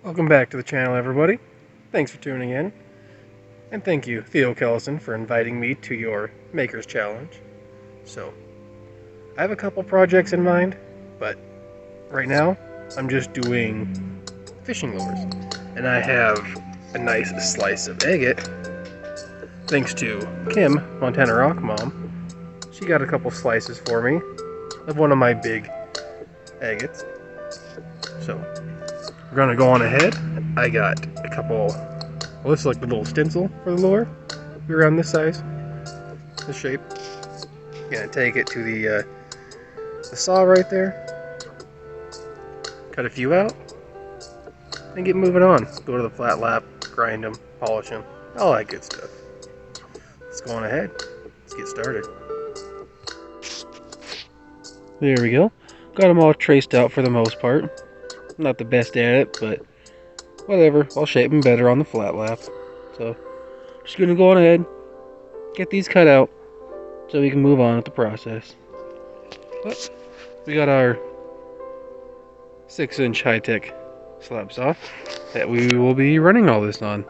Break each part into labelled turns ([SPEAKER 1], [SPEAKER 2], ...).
[SPEAKER 1] Welcome back to the channel, everybody. Thanks for tuning in. And thank you, Theo Kellison, for inviting me to your Maker's Challenge. So, I have a couple projects in mind, but right now, I'm just doing fishing lures. And I have a nice slice of agate, thanks to Kim, Montana Rock Mom. She got a couple slices for me of one of my big agates. So, we're gonna go on ahead. I got a couple, well, this is like the little stencil for the lure. Around this size, this shape. Gonna take it to the saw right there. Cut a few out, and get moving on. Go to the flat lap, grind them, polish them, all that good stuff. Let's go on ahead. Let's get started. There we go. Got them all traced out for the most part. Not the best at it, but whatever. I'll shape them better on the flat lap. So, just gonna go on ahead, get these cut out, so we can move on with the process. But we got our 6-inch high-tech slab saw that we will be running all this on.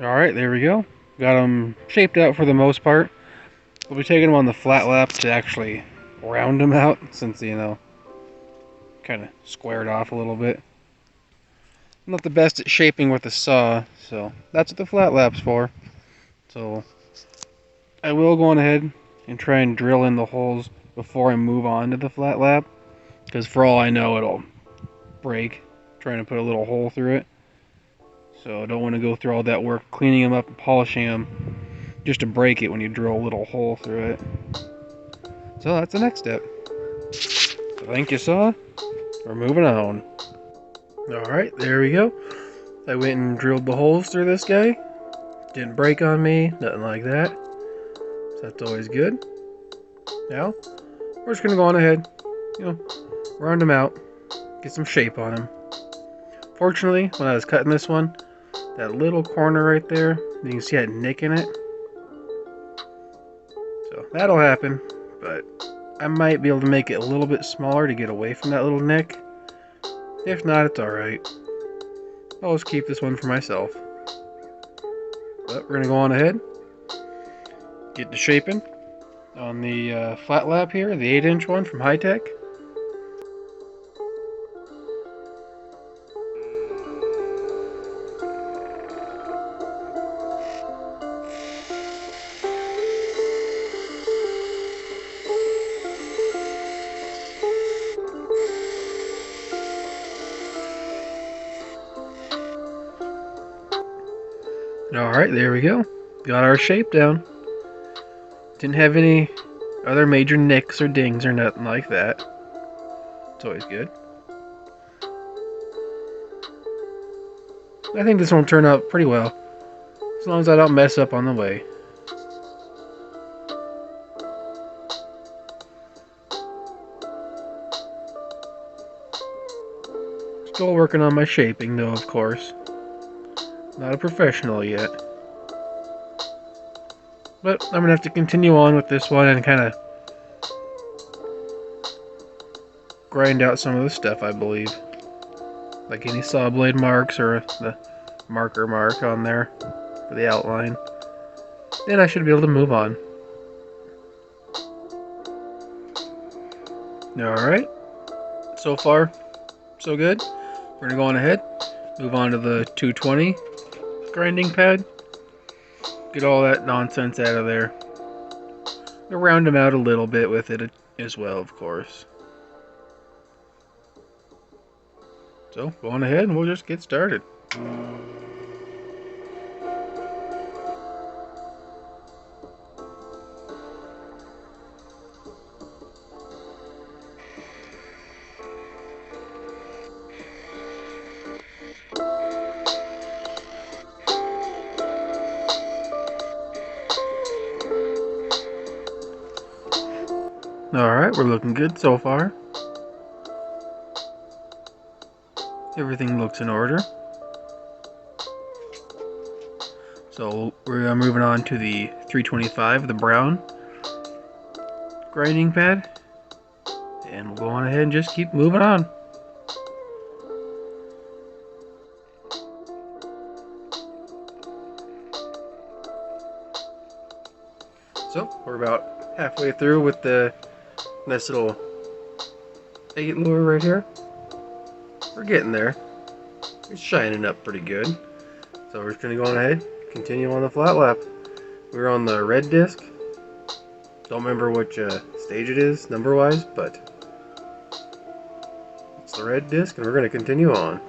[SPEAKER 1] Alright, there we go. Got them shaped out for the most part. We'll be taking them on the flat lap to actually round them out, since, you know, kind of squared off a little bit. I'm not the best at shaping with a saw, so that's what the flat lap's for. So I will go on ahead and try and drill in the holes before I move on to the flat lap, because for all I know it'll break trying to put a little hole through it. So I don't want to go through all that work cleaning them up and polishing them just to break it when you drill a little hole through it. So that's the next step. So thank you, saw. We're moving on. Alright, there we go. I went and drilled the holes through this guy. Didn't break on me, nothing like that. So that's always good. Now, we're just going to go on ahead, you know, round them out, get some shape on them. Fortunately, when I was cutting this one, that little corner right there, you can see that nick in it. So that'll happen, but I might be able to make it a little bit smaller to get away from that little nick. If not, it's alright. I'll just keep this one for myself. But we're going to go on ahead, get to shaping on the flat lap here, the 8-inch one from High Tech. Alright, there we go. Got our shape down. Didn't have any other major nicks or dings or nothing like that. It's always good. I think this one will turn out pretty well, as long as I don't mess up on the way. Still working on my shaping though, of course. Not a professional yet. But I'm going to have to continue on with this one and kind of grind out some of the stuff, I believe. Like any saw blade marks or the marker mark on there for the outline. Then I should be able to move on. Alright. So far, so good. We're going to go on ahead, Move on to the 220 grinding pad. Get all that nonsense out of there. Round them out a little bit with it as well, of course. So, go on ahead and we'll just get started. Alright, we're looking good so far. Everything looks in order. So we're moving on to the 325, the brown grinding pad. And we'll go on ahead and just keep moving on. So we're about halfway through with the nice little agate lure right here. We're getting there. It's shining up pretty good. So we're just going to go on ahead, continue on the flat lap. We're on the red disc. Don't remember which stage it is number wise, but it's the red disc and we're going to continue on.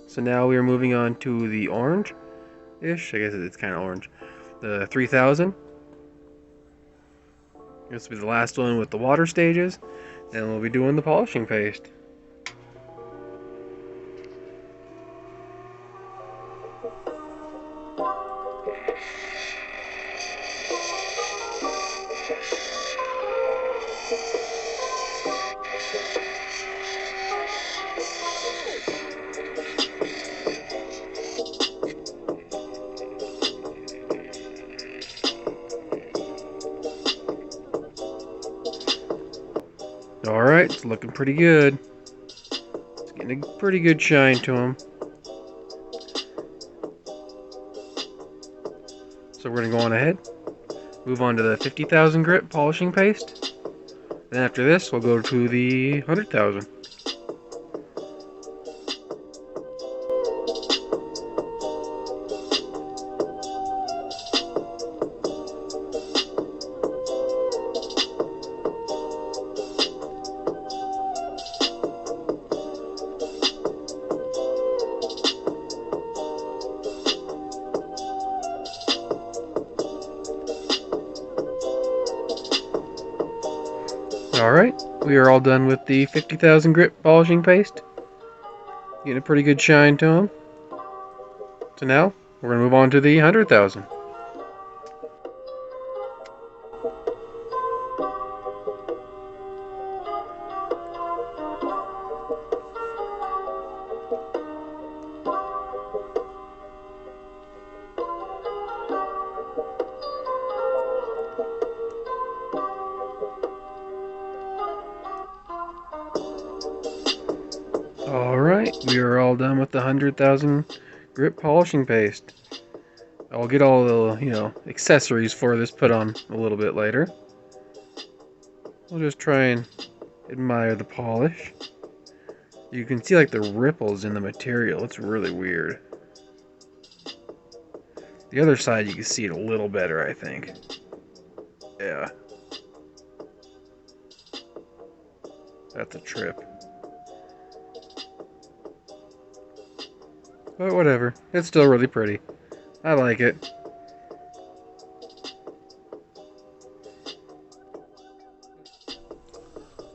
[SPEAKER 1] So now we are moving on to the orange-ish, I guess it's kind of orange, the 3000. This will be the last one with the water stages, and we'll be doing the polishing paste. Alright, it's looking pretty good. It's getting a pretty good shine to them. So we're going to go on ahead, move on to the 50,000 grit polishing paste. Then after this, we'll go to the 100,000. Alright, we are all done with the 50,000 grit polishing paste. Getting a pretty good shine to them. So now, we're going to move on to the 100,000. Alright, we are all done with the 100,000 grit polishing paste. I'll get all the, accessories for this put on a little bit later. We'll just try and admire the polish. You can see like the ripples in the material. It's really weird. The other side you can see it a little better, I think. Yeah. That's a trip. But whatever, it's still really pretty. I like it.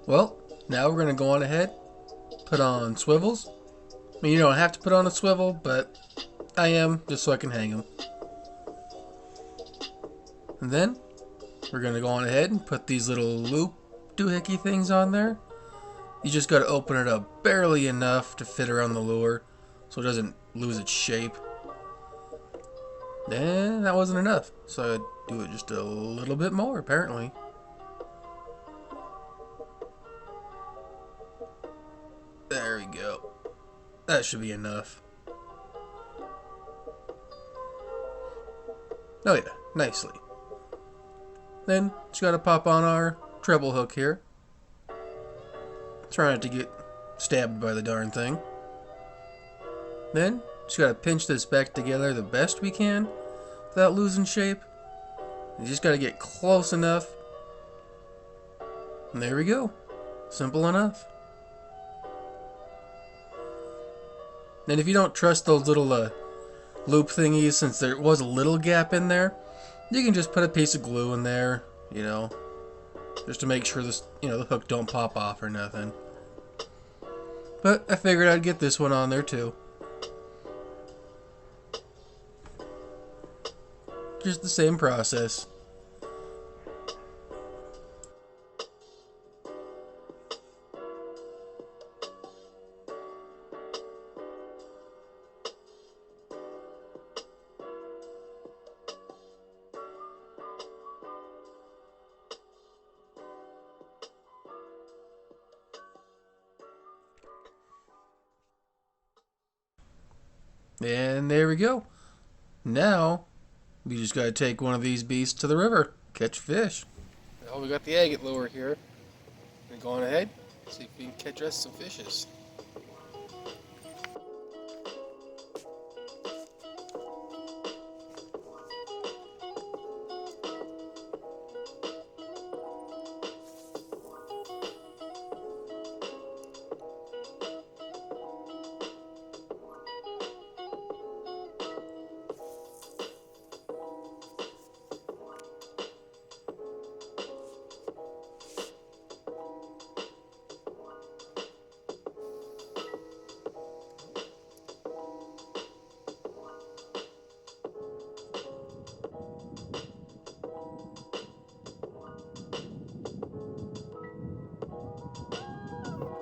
[SPEAKER 1] Well, now we're going to go on ahead, put on swivels. I mean, you don't have to put on a swivel, but I am, just so I can hang them. And then, we're going to go on ahead and put these little loop doohickey things on there. You just got to open it up barely enough to fit around the lure, so it doesn't lose its shape. And that wasn't enough, so I do it just a little bit more, apparently. There we go. That should be enough. Oh yeah, nicely. Then, just gotta pop on our treble hook here. Try not to get stabbed by the darn thing. Then, just gotta pinch this back together the best we can without losing shape. You just gotta get close enough. And there we go. Simple enough. And if you don't trust those little loop thingies, since there was a little gap in there, you can just put a piece of glue in there, you know, just to make sure this, the hook don't pop off or nothing. But I figured I'd get this one on there too. Just the same process. And there we go. Now, we just gotta take one of these beasts to the river, catch fish. Well, we got the agate lure here. Gonna go on ahead, see if we can catch us some fishes.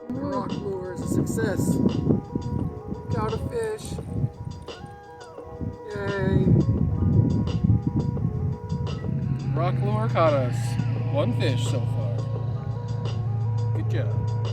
[SPEAKER 1] The rock lure is a success. Got a fish. Yay. Rock lure caught us one fish so far. Good job.